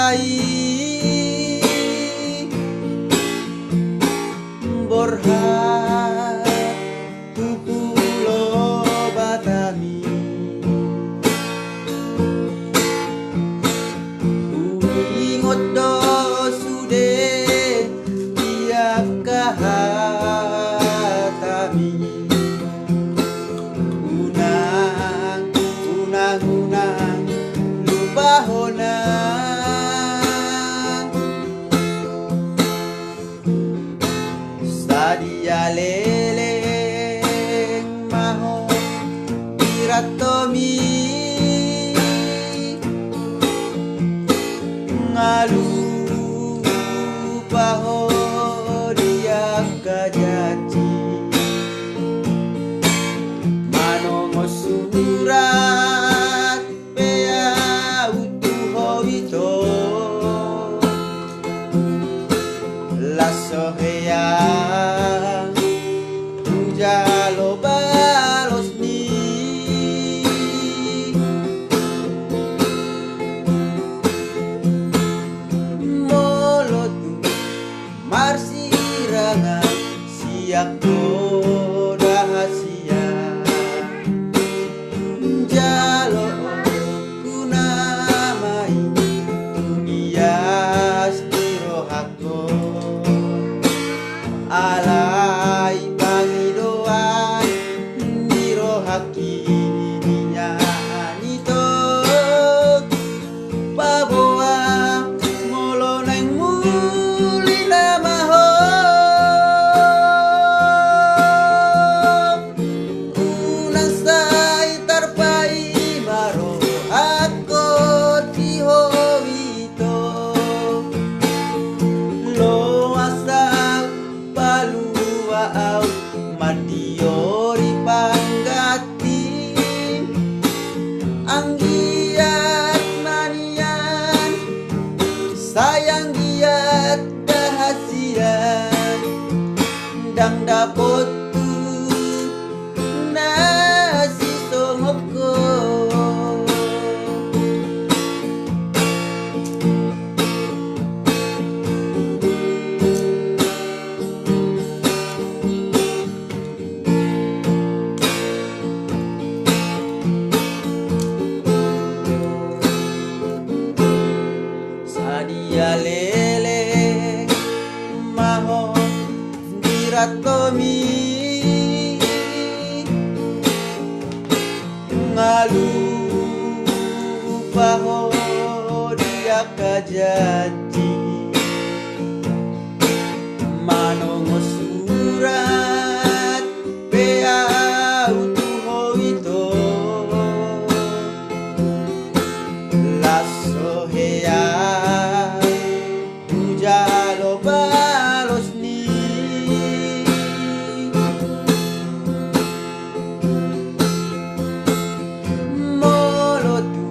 tarpai borhat tu pulo Batami. Uingot do sude tiap kahatami. Unang lubahona sadia leleng maho piratomi ngalu paho dia kajati manongo surat pea utuho ito laso heyang jalo balos ni molotu marsiranga siak ko rahasia jalo kunamai tunias tirohako alai pangidoan nirohaki nyanito paboa moloneng mulina maho unang say tarpai maro ako tihowito lo asaw paluwaaw madiori panggati ang giat manian sayang giat dahasian dang dapot tu nasi songoko sadia lele maho diratomi ngalu paho dia kajati manongo surat pea utuho ito laso heyang jalo balos ni molotu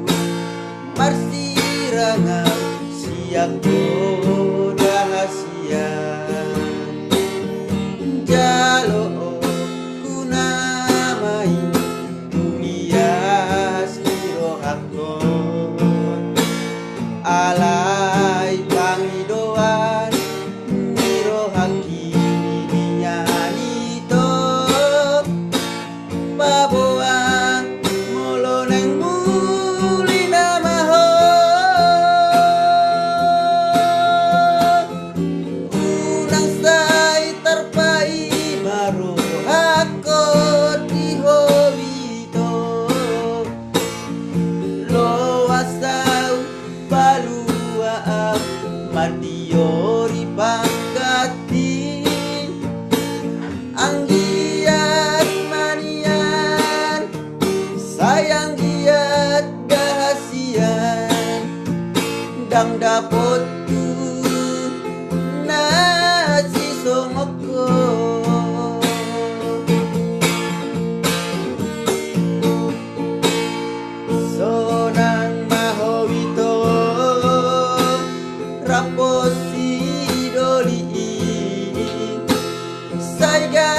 marsiranga siak ko rahasia jalo kunamai tunias tirohakon alai pangidoan nirohaki nyanito paboa moloneng mulina maho unang say tarpai maro ako tihowito lo asaw paluwaaw madiori panggati ang giat manian sayang giat dahasian dang dapot tu nasi songoko sonang mahowito raposi doli saya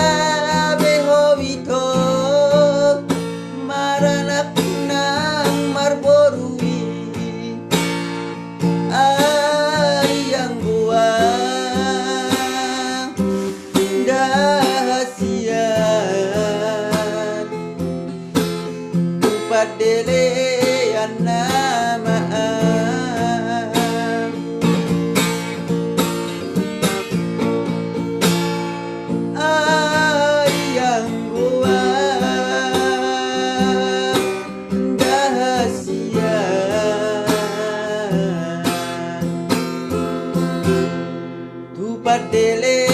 behowito maranak nang marborui dele